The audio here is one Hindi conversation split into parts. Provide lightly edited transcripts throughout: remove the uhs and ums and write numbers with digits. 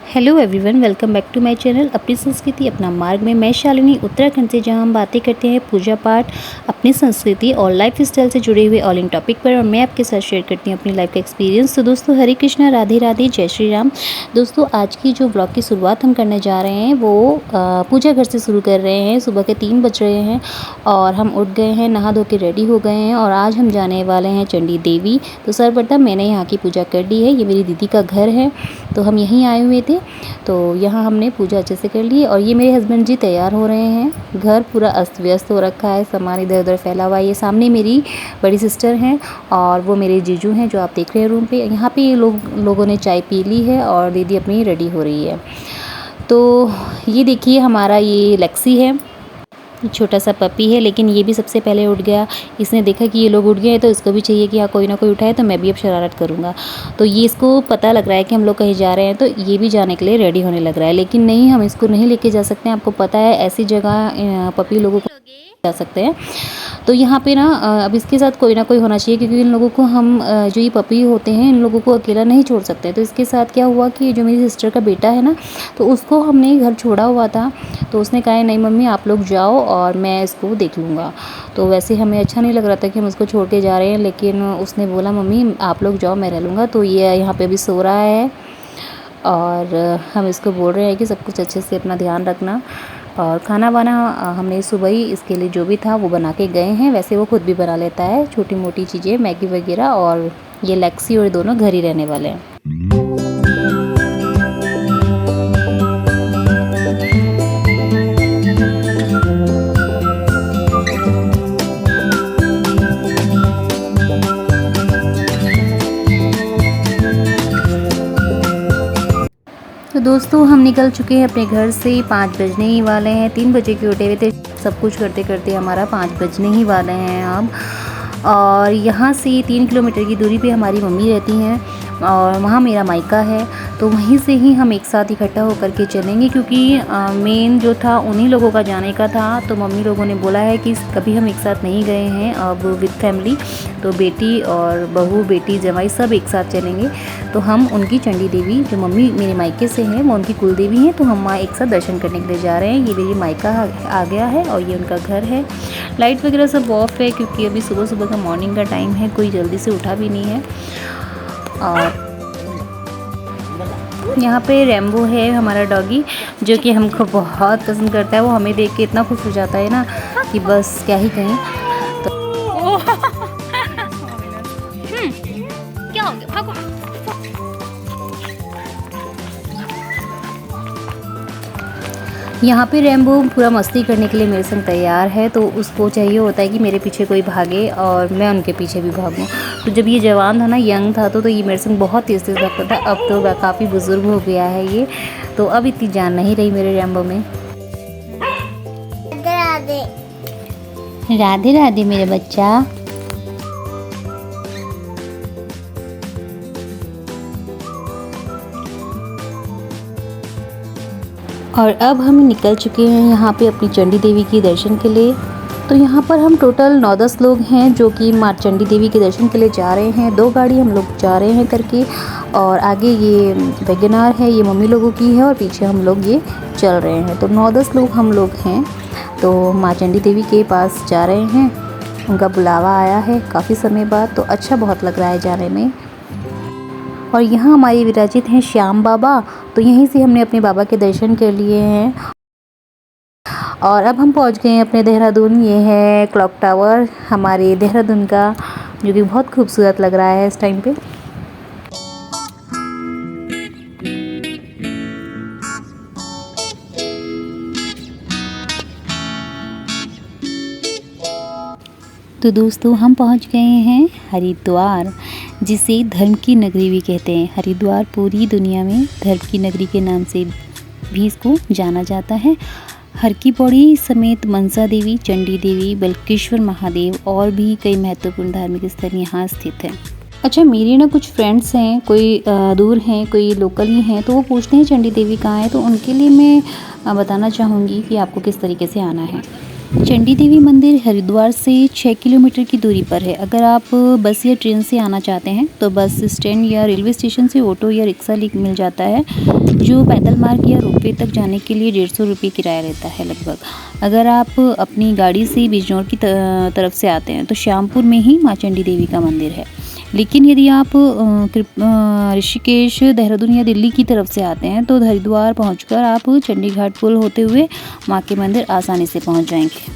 Hello everyone, welcome back to my channel अपनी संस्कृति अपना मार्ग में। मैं शालिनी उत्तराखंड से, जहां हम बातें करते हैं पूजा पाठ, अपनी संस्कृति और लाइफ स्टाइल से जुड़े हुए ऑल इन टॉपिक पर। और मैं आपके साथ शेयर करती हूं अपनी लाइफ का एक्सपीरियंस। तो दोस्तों, हरे कृष्णा, राधे राधे, जय श्री राम। दोस्तों, आज की जो ब्लॉग की शुरुआत हम करने जा रहे हैं वो पूजा घर से शुरू कर रहे हैं। सुबह के 3 बज रहे हैं और हम उठ गए हैं, नहा धो के रेडी हो गए हैं और आज हम जाने वाले हैं चंडी देवी। तो सर्वप्रथम मैंने यहाँ की पूजा कर ली है। ये मेरी दीदी का घर है, तो हम यहीं आए हुए थे, तो यहाँ हमने पूजा अच्छे से कर ली। और ये मेरे हस्बैंड जी तैयार हो रहे हैं। घर पूरा अस्त व्यस्त हो रखा है, सामान इधर उधर फैला हुआ है। ये सामने मेरी बड़ी सिस्टर हैं और वो मेरे जीजू हैं जो आप देख रहे हैं रूम पे। यहाँ पे ये लोगों ने चाय पी ली है और दीदी अपनी रेडी हो रही है। तो ये देखिए, हमारा ये लेक्सी है, छोटा सा पपी है, लेकिन ये भी सबसे पहले उठ गया। इसने देखा कि ये लोग उठ गए हैं तो इसको भी चाहिए कि हाँ कोई ना कोई उठाए, तो मैं भी अब शरारत करूँगा। तो ये इसको पता लग रहा है कि हम लोग कहीं जा रहे हैं, तो ये भी जाने के लिए रेडी होने लग रहा है। लेकिन नहीं, हम इसको नहीं लेके जा सकते हैं। आपको पता है ऐसी जगह पपी लोगों को जा सकते हैं। तो यहाँ पे ना अब इसके साथ कोई ना कोई होना चाहिए, क्योंकि इन लोगों को हम जो ये पपी होते हैं इन लोगों को अकेला नहीं छोड़ सकते। तो इसके साथ क्या हुआ कि जो मेरी सिस्टर का बेटा है ना, तो उसको हमने घर छोड़ा हुआ था। तो उसने कहा नहीं मम्मी आप लोग जाओ और मैं इसको देख लूँगा। तो वैसे हमें अच्छा नहीं लग रहा था कि हम उसको छोड़ के जा रहे हैं, लेकिन उसने बोला मम्मी आप लोग जाओ मैं रह लूँगा। तो ये यहाँ पे अभी सो रहा है और हम इसको बोल रहे हैं कि सब कुछ अच्छे से अपना ध्यान रखना। और खाना वाना हमने सुबह ही इसके लिए जो भी था वो बना के गए हैं। वैसे वो खुद भी बना लेता है छोटी मोटी चीज़ें, मैगी वगैरह। और ये लेक्सी और दोनों घर ही रहने वाले हैं। तो दोस्तों, हम निकल चुके हैं अपने घर से। 5 बजने ही वाले हैं। 3 बजे के उठे हुए थे। सब कुछ करते करते हमारा 5 बजने ही वाले हैं अब। और यहाँ से 3 किलोमीटर की दूरी पे हमारी मम्मी रहती हैं और वहाँ मेरा मायका है। तो वहीं से ही हम एक साथ इकट्ठा होकर के चलेंगे, क्योंकि मेन जो था उन्हीं लोगों का जाने का था। तो मम्मी लोगों ने बोला है कि कभी हम एक साथ नहीं गए हैं अब विद फैमिली, तो बेटी और बहू, बेटी, जमाई सब एक साथ चलेंगे। तो हम उनकी चंडी देवी, जो मम्मी मेरे मायके से हैं, वो उनकी कुल देवी हैं, तो हम वहाँ एक साथ दर्शन करने के लिए जा रहे हैं। ये मेरी मायका आ गया है और ये उनका घर है। लाइट वगैरह सब ऑफ है, क्योंकि अभी सुबह सुबह का मॉर्निंग का टाइम है, कोई जल्दी से उठा भी नहीं है। और यहाँ पे रेम्बो है हमारा डॉगी, जो कि हमको बहुत पसंद करता है। वो हमें देख के इतना खुश हो जाता है ना कि बस क्या ही कहें। तो क्या हो गया, भागो। यहाँ पे रेम्बो पूरा मस्ती करने के लिए मेरे संग तैयार है। तो उसको चाहिए होता है कि मेरे पीछे कोई भागे और मैं उनके पीछे भी भागूं। तो जब ये जवान था ना, यंग था, तो ये मेरे संग बहुत तेज़ तेज़ भागता था। अब तो काफ़ी बुजुर्ग हो गया है ये, तो अब इतनी जान नहीं रही मेरे रेम्बो में। राधे राधे राधे मेरे बच्चा। और अब हम निकल चुके हैं यहाँ पे अपनी चंडी देवी के दर्शन के लिए। तो यहाँ पर हम टोटल 9-10 लोग हैं जो कि माँ चंडी देवी के दर्शन के लिए जा रहे हैं। 2 गाड़ी हम लोग जा रहे हैं करके, और आगे ये वैगनार है, ये मम्मी लोगों की है, और पीछे हम लोग ये चल रहे हैं। तो 9-10 लोग हम लोग हैं। तो माँ चंडी देवी के पास जा रहे हैं। उनका बुलावा आया है काफ़ी समय बाद, तो अच्छा बहुत लग रहा है जाने में। और यहाँ हमारे विराजित हैं श्याम बाबा, तो यहीं से हमने अपने बाबा के दर्शन कर लिए हैं। और अब हम पहुँच गए हैं अपने देहरादून। ये है क्लॉक टावर हमारे देहरादून का, जो कि बहुत खूबसूरत लग रहा है इस टाइम पे। तो दोस्तों, हम पहुंच गए हैं हरिद्वार, जिसे धर्म की नगरी भी कहते हैं। हरिद्वार पूरी दुनिया में धर्म की नगरी के नाम से भी इसको जाना जाता है। हर की पौड़ी समेत मनसा देवी, चंडी देवी, बल्केश्वर महादेव और भी कई महत्वपूर्ण धार्मिक स्थल यहाँ स्थित हैं। अच्छा, मेरी ना कुछ फ्रेंड्स हैं, कोई दूर हैं, कोई लोकल ही हैं, तो वो पूछते हैं चंडी देवी कहाँ है। तो उनके लिए मैं बताना चाहूँगी कि आपको किस तरीके से आना है। चंडी देवी मंदिर हरिद्वार से 6 किलोमीटर की दूरी पर है। अगर आप बस या ट्रेन से आना चाहते हैं तो बस स्टैंड या रेलवे स्टेशन से ऑटो या रिक्शा मिल जाता है, जो पैदल मार्ग या रोपवे तक जाने के लिए 150 रुपये किराया रहता है लगभग। अगर आप अपनी गाड़ी से बिजनौर की तरफ से आते हैं तो श्यामपुर में ही माँ चंडी देवी का मंदिर है। लेकिन यदि आप ऋषिकेश, देहरादून या दिल्ली की तरफ से आते हैं तो हरिद्वार पहुंचकर आप चंडी घाट पुल होते हुए माँ के मंदिर आसानी से पहुंच जाएंगे।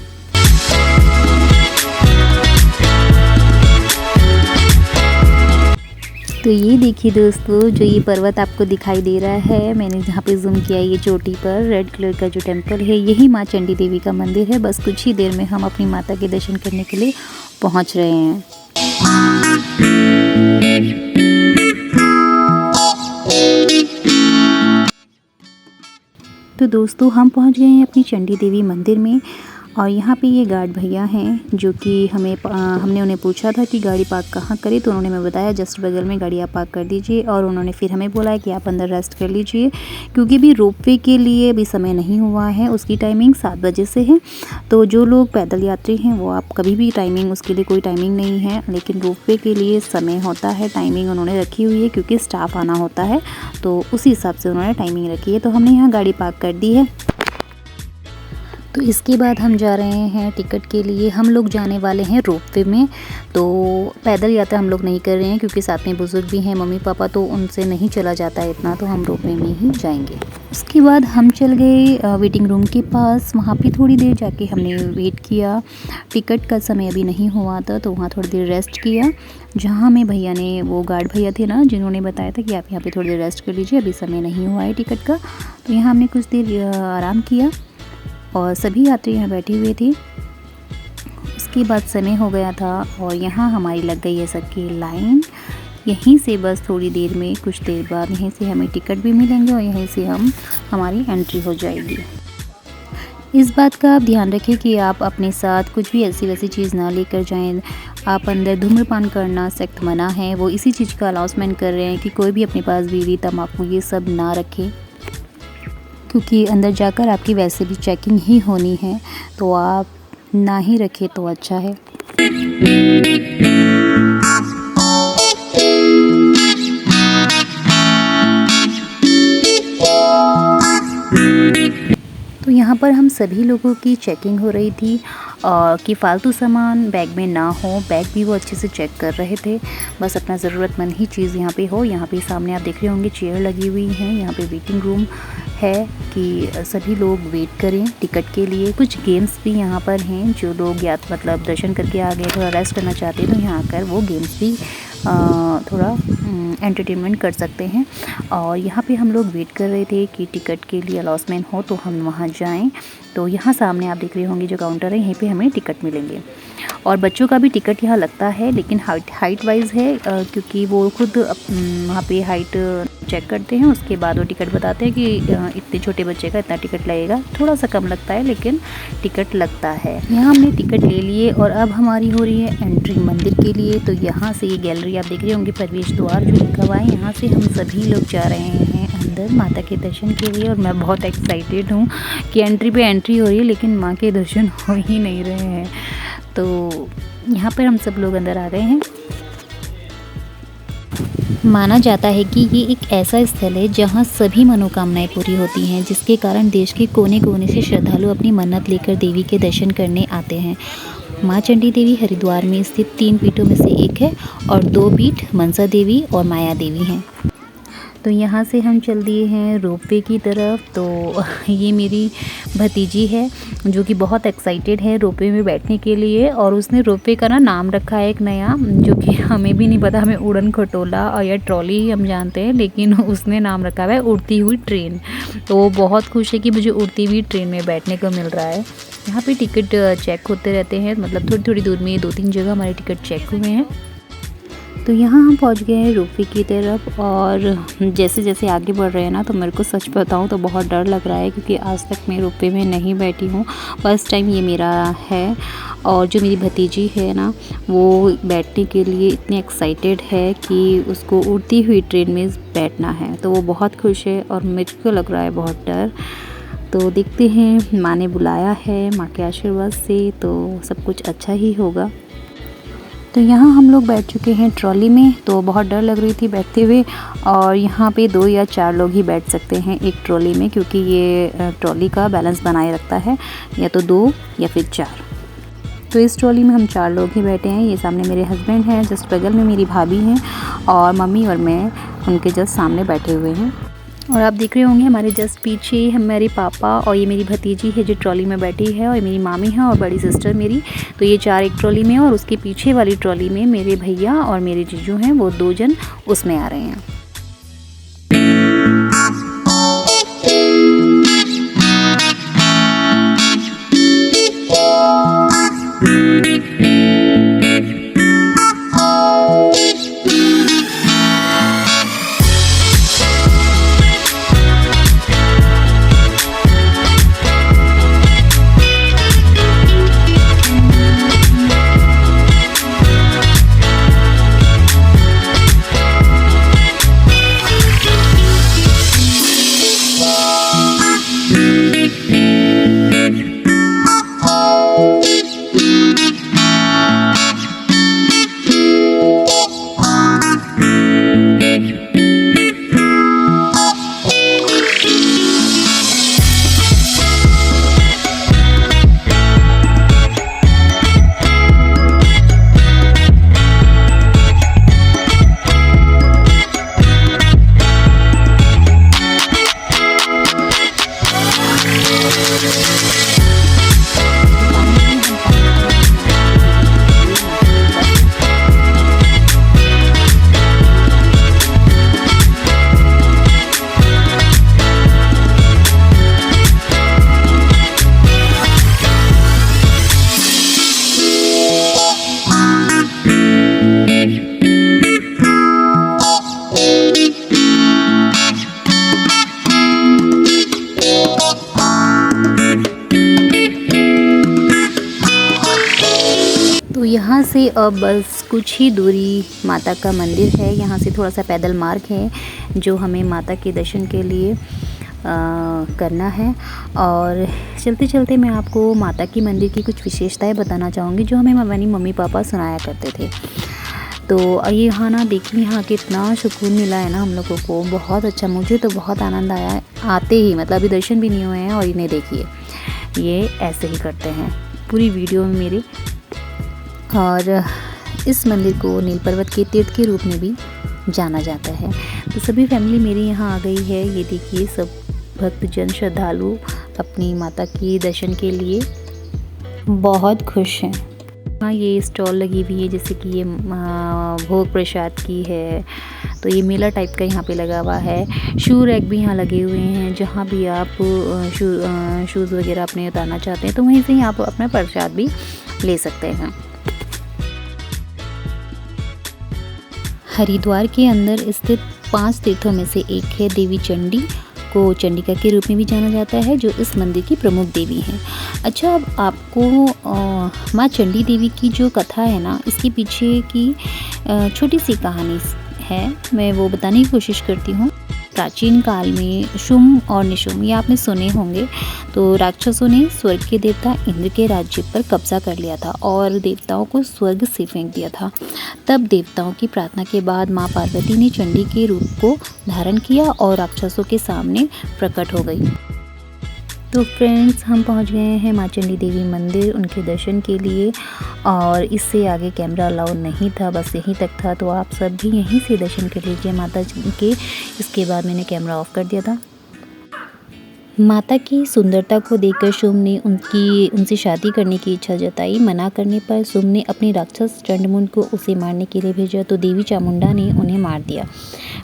तो ये देखिए दोस्तों, जो ये पर्वत आपको दिखाई दे रहा है, मैंने जहाँ पे जूम किया ये चोटी पर रेड कलर का जो टेम्पल है, यही माँ चंडी देवी का मंदिर है। बस कुछ ही देर में हम अपनी माता के दर्शन करने के लिए पहुँच रहे हैं। तो दोस्तों, हम पहुंच गए हैं अपनी चंडी देवी मंदिर में और यहाँ पे ये गार्ड भैया हैं जो कि हमने उन्हें पूछा था कि गाड़ी पार्क कहाँ करें, तो उन्होंने हमें बताया जस्ट बगल में गाड़ी आप पार्क कर दीजिए। और उन्होंने फिर हमें बोला है कि आप अंदर रेस्ट कर लीजिए, क्योंकि भी रोपवे के लिए अभी समय नहीं हुआ है। उसकी टाइमिंग 7 बजे से है। तो जो लोग पैदल यात्री हैं वो आप कभी भी टाइमिंग, उसके लिए कोई टाइमिंग नहीं है, लेकिन रोपवे के लिए समय होता है, टाइमिंग उन्होंने रखी हुई है, क्योंकि स्टाफ आना होता है तो उसी हिसाब से उन्होंने टाइमिंग रखी है। तो हमने यहाँ गाड़ी पार्क कर दी है। तो इसके बाद हम जा रहे हैं टिकट के लिए। हम लोग जाने वाले हैं रोपवे में, तो पैदल यात्रा हम लोग नहीं कर रहे हैं क्योंकि साथ में बुज़ुर्ग भी हैं, मम्मी पापा, तो उनसे नहीं चला जाता है इतना, तो हम रोपवे में ही जाएंगे। उसके बाद हम चल गए वेटिंग रूम के पास। वहाँ पे थोड़ी देर जाके हमने वेट किया। टिकट का समय अभी नहीं हुआ था तो वहाँ थोड़ी देर रेस्ट किया, जहाँ हमें भैया ने, वो गार्ड भैया थे ना, जिन्होंने बताया था कि आप यहाँ पे थोड़ी देर रेस्ट कर लीजिए, अभी समय नहीं हुआ है टिकट का। तो यहाँ हमने कुछ देर आराम किया और सभी यात्री यहाँ बैठे हुए थे। उसके बाद समय हो गया था और यहाँ हमारी लग गई है सबकी लाइन। यहीं से बस थोड़ी देर में, कुछ देर बाद यहीं से हमें टिकट भी मिलेंगे और यहीं से हमारी एंट्री हो जाएगी। इस बात का आप ध्यान रखें कि आप अपने साथ कुछ भी ऐसी वैसी चीज़ ना लेकर जाएं। आप अंदर धूम्रपान करना सख्त मना है। वो इसी चीज़ का अनाउंसमेंट कर रहे हैं कि कोई भी अपने पास बीड़ी, तम्बाकू ये सब ना रखे, क्योंकि अंदर जाकर आपकी वैसे भी चेकिंग ही होनी है, तो आप ना ही रखें तो अच्छा है। तो यहाँ पर हम सभी लोगों की चेकिंग हो रही थी कि फ़ालतू सामान बैग में ना हो। बैग भी वो अच्छे से चेक कर रहे थे, बस अपना ज़रूरतमंद ही चीज़ यहाँ पे हो। यहाँ पे सामने आप देख रहे होंगे चेयर लगी हुई हैं। यहाँ पे वेटिंग रूम है कि सभी लोग वेट करें टिकट के लिए। कुछ गेम्स भी यहाँ पर हैं, जो लोग या मतलब दर्शन करके आ गए, थोड़ा रेस्ट करना चाहते हैं तो यहाँ आकर वो गेम्स भी थोड़ा एंटरटेनमेंट कर सकते हैं। और यहाँ पे हम लोग वेट कर रहे थे कि टिकट के लिए अलॉटमेंट हो तो हम वहाँ जाएं। तो यहाँ सामने आप देख रहे होंगे जो काउंटर है, यहीं पे हमें टिकट मिलेंगे। और बच्चों का भी टिकट यहाँ लगता है, लेकिन हाइट वाइज है, क्योंकि वो खुद वहाँ पे हाइट चेक करते हैं। उसके बाद वो टिकट बताते हैं कि इतने छोटे बच्चे का इतना टिकट लगेगा। थोड़ा सा कम लगता है लेकिन टिकट लगता है। यहाँ हमने टिकट ले लिए और अब हमारी हो रही है एंट्री मंदिर के लिए। तो यहाँ से ये गैलरी आप देख रहे होंगे, प्रवेश द्वार जो लिखा हुआ है, यहाँ से हम सभी लोग जा रहे हैं अंदर माता के दर्शन के लिए। और मैं बहुत एक्साइटेड हूँ कि एंट्री पे एंट्री हो रही है लेकिन माँ के दर्शन हो ही नहीं रहे हैं। तो यहाँ पर हम सब लोग अंदर आ गए हैं। माना जाता है कि ये एक ऐसा स्थल है जहाँ सभी मनोकामनाएं पूरी होती हैं, जिसके कारण देश के कोने कोने से श्रद्धालु अपनी मन्नत लेकर देवी के दर्शन करने आते हैं। माँ चंडी देवी हरिद्वार में स्थित 3 पीठों में से एक है और 2 पीठ मनसा देवी और माया देवी हैं। तो यहाँ से हम चल दिए हैं रोपवे की तरफ। तो ये मेरी भतीजी है जो कि बहुत एक्साइटेड है रोपवे में बैठने के लिए, और उसने रोपवे का नाम रखा है एक नया, जो कि हमें भी नहीं पता। हमें उड़न खटोला और या ट्रॉली ही हम जानते हैं, लेकिन उसने नाम रखा हुआ है उड़ती हुई ट्रेन। तो वो बहुत खुश है कि मुझे उड़ती हुई ट्रेन में बैठने को मिल रहा है। यहाँ पे टिकट चेक होते रहते हैं, मतलब थोड़ी थोड़ी दूर में 2-3 जगह हमारे टिकट चेक हुए हैं। तो यहाँ हम पहुँच गए हैं रोपवे की तरफ। और जैसे जैसे आगे बढ़ रहे हैं ना, तो मेरे को सच बताऊँ तो बहुत डर लग रहा है, क्योंकि आज तक मैं रोपवे में नहीं बैठी हूँ, फर्स्ट टाइम ये मेरा है। और जो मेरी भतीजी है ना, वो बैठने के लिए इतनी एक्साइटेड है कि उसको उड़ती हुई ट्रेन में बैठना है, तो वो बहुत खुश है और मुझको लग रहा है बहुत डर। तो देखते हैं, माँ ने बुलाया है, माँ के आशीर्वाद से तो सब कुछ अच्छा ही होगा। तो यहाँ हम लोग बैठ चुके हैं ट्रॉली में। तो बहुत डर लग रही थी बैठते हुए, और यहाँ पे 2 या 4 लोग ही बैठ सकते हैं एक ट्रॉली में, क्योंकि ये ट्रॉली का बैलेंस बनाए रखता है, या तो 2 या फिर 4। तो इस ट्रॉली में हम 4 लोग ही बैठे हैं। ये सामने मेरे हस्बैंड हैं, जस्ट बगल में मेरी भाभी हैं, और मम्मी और मैं उनके जस्ट सामने बैठे हुए हैं। और आप देख रहे होंगे हमारे जस्ट पीछे हमारे पापा और ये मेरी भतीजी है जो ट्रॉली में बैठी है, और मेरी मामी है और बड़ी सिस्टर मेरी। तो ये 4 एक ट्रॉली में, और उसके पीछे वाली ट्रॉली में मेरे भैया और मेरे जीजू हैं, वो 2 जन उसमें आ रहे हैं। तो यहाँ से अब बस कुछ ही दूरी माता का मंदिर है। यहाँ से थोड़ा सा पैदल मार्ग है जो हमें माता के दर्शन के लिए करना है। और चलते चलते मैं आपको माता की मंदिर की कुछ विशेषताएं बताना चाहूँगी जो हमें हमारी मम्मी पापा सुनाया करते थे। तो ये यहाँ ना देखिए, यहाँ कितना सुकून मिला है ना हम लोगों को, बहुत अच्छा, मुझे तो बहुत आनंद आया है आते ही। मतलब अभी दर्शन भी नहीं हुए हैं और इन्हें देखिए, ये ऐसे ही करते हैं पूरी वीडियो में मेरे। और इस मंदिर को नील पर्वत के तीर्थ के रूप में भी जाना जाता है। तो सभी फैमिली मेरी यहाँ आ गई है। ये देखिए, सब भक्तजन श्रद्धालु अपनी माता की दर्शन के लिए बहुत खुश हैं। हाँ, ये स्टॉल लगी हुई है, जैसे कि ये भोग प्रसाद की है। तो ये मेला टाइप का यहाँ पे लगा हुआ है। शू रैक भी यहाँ लगे हुए हैं, जहाँ भी आप शूज़ वगैरह अपने उतारना चाहते हैं तो वहीं से ही आप अपना प्रसाद भी ले सकते हैं। हरिद्वार के अंदर स्थित 5 तीर्थों में से एक है देवी चंडी, को चंडिका के रूप में भी जाना जाता है, जो इस मंदिर की प्रमुख देवी हैं। अच्छा, अब आपको माँ चंडी देवी की जो कथा है ना, इसके पीछे की छोटी सी कहानी है, मैं वो बताने की कोशिश करती हूँ। प्राचीन काल में शुम्भ और निशुम्भ, ये आपने सुने होंगे। तो राक्षसों ने स्वर्ग के देवता इंद्र के राज्य पर कब्जा कर लिया था और देवताओं को स्वर्ग से फेंक दिया था। तब देवताओं की प्रार्थना के बाद माँ पार्वती ने चंडी के रूप को धारण किया और राक्षसों के सामने प्रकट हो गई। तो फ्रेंड्स, हम पहुंच गए हैं माँ चंडी देवी मंदिर उनके दर्शन के लिए, और इससे आगे कैमरा अलाउ नहीं था, बस यहीं तक था। तो आप सब भी यहीं से दर्शन कर लीजिए माता जी के। इसके बाद मैंने कैमरा ऑफ कर दिया था। माता की सुंदरता को देखकर शुम्भ ने उनसे शादी करने की इच्छा जताई। मना करने पर शुम्भ ने अपने राक्षस चंडमुंड को उसे मारने के लिए भेजा, तो देवी चामुंडा ने उन्हें मार दिया।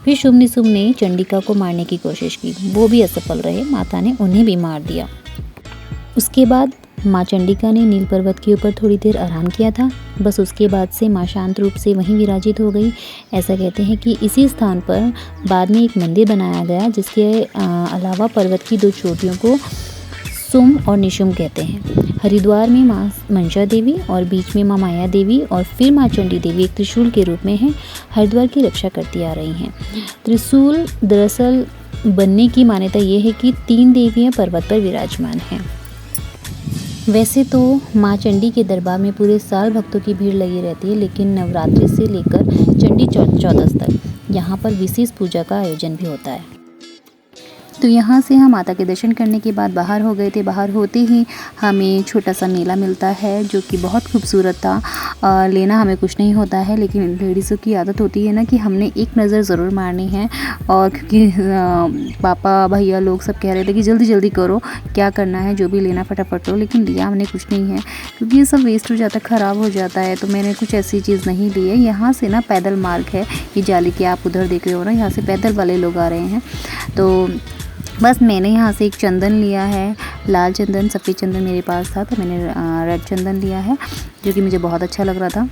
फिर शुम्भ ने चंडिका को मारने की कोशिश की, वो भी असफल रहे, माता ने उन्हें भी मार दिया। उसके बाद माँ चंडिका ने नील पर्वत के ऊपर थोड़ी देर आराम किया था। बस उसके बाद से माँ शांत रूप से वहीं विराजित हो गई। ऐसा कहते हैं कि इसी स्थान पर बाद में एक मंदिर बनाया गया, जिसके अलावा पर्वत की 2 चोटियों को शुम्भ और निशुम्भ कहते हैं। हरिद्वार में माँ मंशा देवी और बीच में माँ माया देवी और फिर माँ चंडी देवी एक त्रिशूल के रूप में हैं, हरिद्वार की रक्षा करती आ रही हैं। त्रिशूल दरअसल बनने की मान्यता ये है कि 3 देवियाँ पर्वत पर विराजमान हैं। वैसे तो माँ चंडी के दरबार में पूरे साल भक्तों की भीड़ लगी रहती है, लेकिन नवरात्रि से लेकर चंडी चौदस तक यहाँ पर विशेष पूजा का आयोजन भी होता है। तो यहाँ से हम माता के दर्शन करने के बाद बाहर हो गए थे। बाहर होते ही हमें छोटा सा मेला मिलता है जो कि बहुत खूबसूरत था। लेना हमें कुछ नहीं होता है, लेकिन लेडीज़ों की आदत होती है ना कि हमने एक नज़र ज़रूर मारनी है। और क्योंकि पापा भैया लोग सब कह रहे थे कि जल्दी जल्दी करो, क्या करना है जो भी लेना फटाफट लो, लेकिन लिया हमने कुछ नहीं है क्योंकि ये सब वेस्ट हो जाता है, ख़राब हो जाता है। तो मैंने कुछ ऐसी चीज़ नहीं ली है। यहाँ से ना पैदल मार्ग है, ये जाली के आप उधर देख रहे हो ना, यहाँ से पैदल वाले लोग आ रहे हैं। तो बस मैंने यहाँ से एक चंदन लिया है, लाल चंदन, सफ़ेद चंदन मेरे पास था तो मैंने रेड चंदन लिया है जो कि मुझे बहुत अच्छा लग रहा था।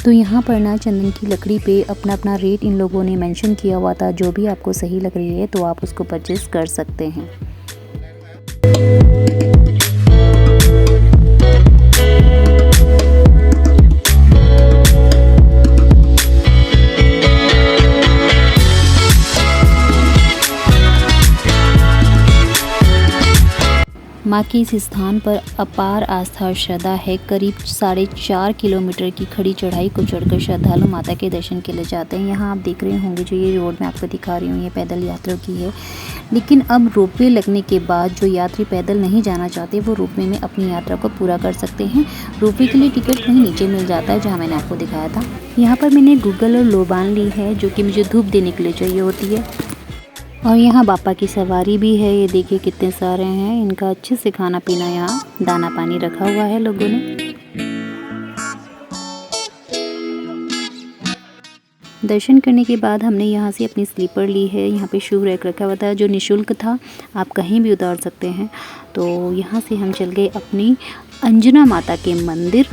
तो यहाँ पर ना चंदन की लकड़ी पे अपना अपना रेट इन लोगों ने मेंशन किया हुआ था। जो भी आपको सही लग रही है तो आप उसको परचेज़ कर सकते हैं। माँ के इस स्थान पर अपार आस्था और श्रद्धा है। करीब 4.5 किलोमीटर की खड़ी चढ़ाई को चढ़कर श्रद्धालु माता के दर्शन के लिए जाते हैं। यहाँ आप देख रहे होंगे जो ये रोड मैं आपको दिखा रही हूँ, ये पैदल यात्रियों की है। लेकिन अब रोपवे लगने के बाद जो यात्री पैदल नहीं जाना चाहते वो रोपवे में अपनी यात्रा को पूरा कर सकते हैं। रोपवे के लिए टिकट कहीं नीचे मिल जाता है, जहाँ मैंने आपको दिखाया था। यहाँ पर मैंने गूगल और लोबान ली है जो कि मुझे धूप देने के लिए चाहिए होती है। और यहाँ बापा की सवारी भी है, ये देखिए कितने सारे हैं। इनका अच्छे से खाना पीना, यहाँ दाना पानी रखा हुआ है लोगों ने। दर्शन करने के बाद हमने यहाँ से अपनी स्लीपर ली है। यहाँ पे शू रैक रखा हुआ था जो निःशुल्क था, आप कहीं भी उतार सकते हैं। तो यहाँ से हम चल गए अपनी अंजना माता के मंदिर।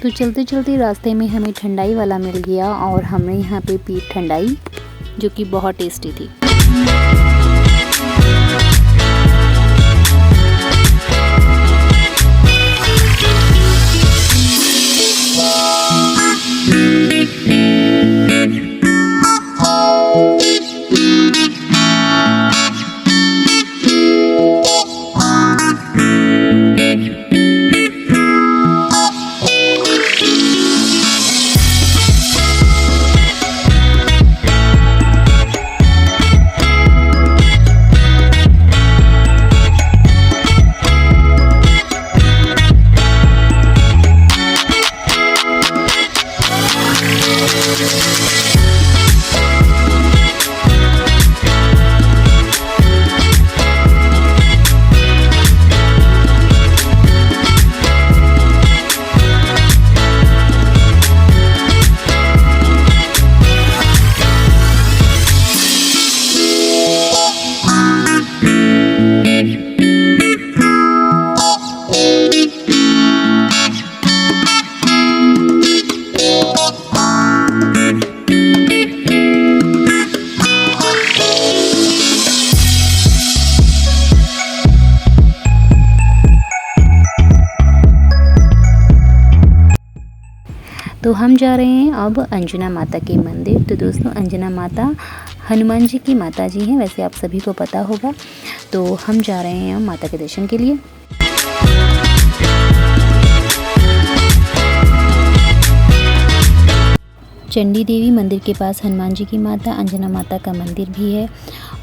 तो चलते चलते रास्ते में हमें ठंडाई वाला मिल गया और हमने यहाँ पे पी ठंडाई जो कि बहुत टेस्टी थी। तो हम जा रहे हैं अब अंजना माता के मंदिर। तो दोस्तों अंजना माता हनुमान जी की माता जी हैं, वैसे आप सभी को पता होगा। तो हम जा रहे हैं माता के दर्शन के लिए। चंडी देवी मंदिर के पास हनुमान जी की माता अंजना माता का मंदिर भी है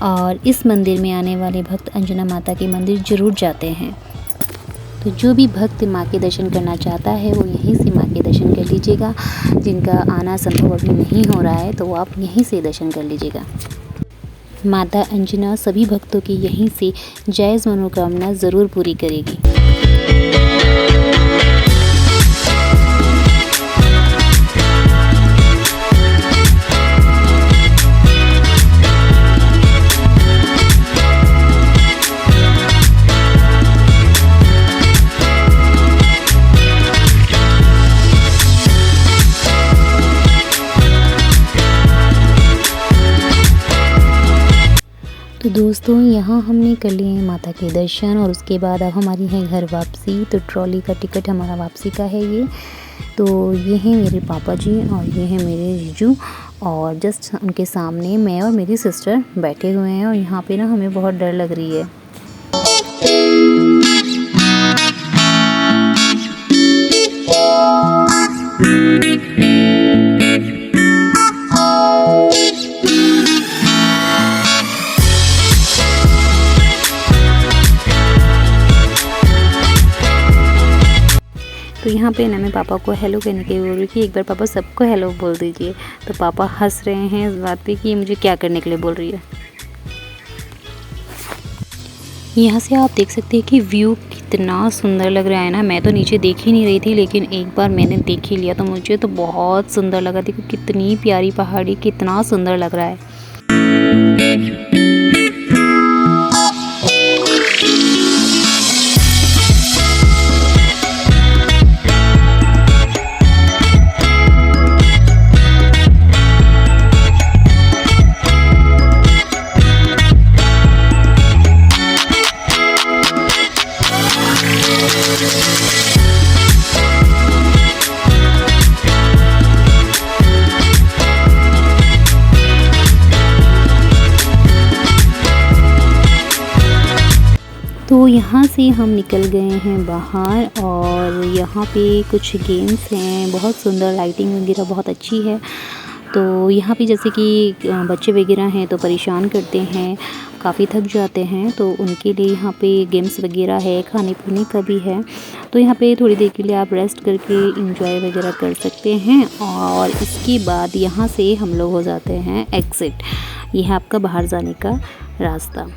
और इस मंदिर में आने वाले भक्त अंजना माता के मंदिर जरूर जाते हैं। तो जो भी भक्त माँ के दर्शन करना चाहता है वो यहीं से माँ के दर्शन कर लीजिएगा। जिनका आना संभव अभी नहीं हो रहा है तो आप यहीं से दर्शन कर लीजिएगा। माता अंजना सभी भक्तों की यहीं से जायज़ मनोकामना ज़रूर पूरी करेगी। तो दोस्तों यहाँ हमने कर लिए हैं माता के दर्शन और उसके बाद अब हमारी है घर वापसी। तो ट्रॉली का टिकट हमारा वापसी का है ये। तो ये हैं मेरे पापा जी और ये हैं मेरे जीजू और जस्ट उनके सामने मैं और मेरी सिस्टर बैठे हुए हैं और यहाँ पे ना हमें बहुत डर लग रही है। तो यहाँ पे ना मैं पापा को हेलो कहने के लिए बोल रही थी, एक बार पापा सबको हेलो बोल दीजिए। तो पापा हंस रहे हैं इस बात पे कि ये मुझे क्या करने के लिए बोल रही है। यहाँ से आप देख सकते हैं कि व्यू कितना सुंदर लग रहा है ना। मैं तो नीचे देख ही नहीं रही थी, लेकिन एक बार मैंने देख ही लिया तो मुझे तो बहुत सुंदर लगा। देखो कितनी प्यारी पहाड़ी, कितना सुंदर लग रहा है। तो यहाँ से हम निकल गए हैं बाहर और यहाँ पे कुछ गेम्स हैं, बहुत सुंदर लाइटिंग वगैरह बहुत अच्छी है। तो यहाँ पे जैसे कि बच्चे वगैरह हैं तो परेशान करते हैं, काफ़ी थक जाते हैं, तो उनके लिए यहाँ पे गेम्स वगैरह है, खाने पीने का भी है। तो यहाँ पे थोड़ी देर के लिए आप रेस्ट करके एंजॉय वगैरह कर सकते हैं। और इसके बाद यहाँ से हम लोग हो जाते हैं एग्ज़िट। ये है आपका बाहर जाने का रास्ता।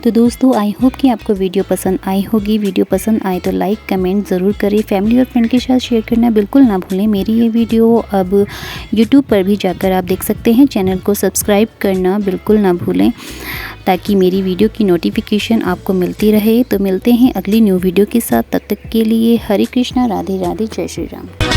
तो दोस्तों आई होप कि आपको वीडियो पसंद आई होगी। वीडियो पसंद आए तो लाइक कमेंट ज़रूर करें, फैमिली और फ्रेंड के साथ शेयर करना बिल्कुल ना भूलें। मेरी ये वीडियो अब यूट्यूब पर भी जाकर आप देख सकते हैं। चैनल को सब्सक्राइब करना बिल्कुल ना भूलें ताकि मेरी वीडियो की नोटिफिकेशन आपको मिलती रहे। तो मिलते हैं अगली न्यू वीडियो के साथ, तब तक के लिए हरे कृष्णा, राधे राधे, जय श्री राम।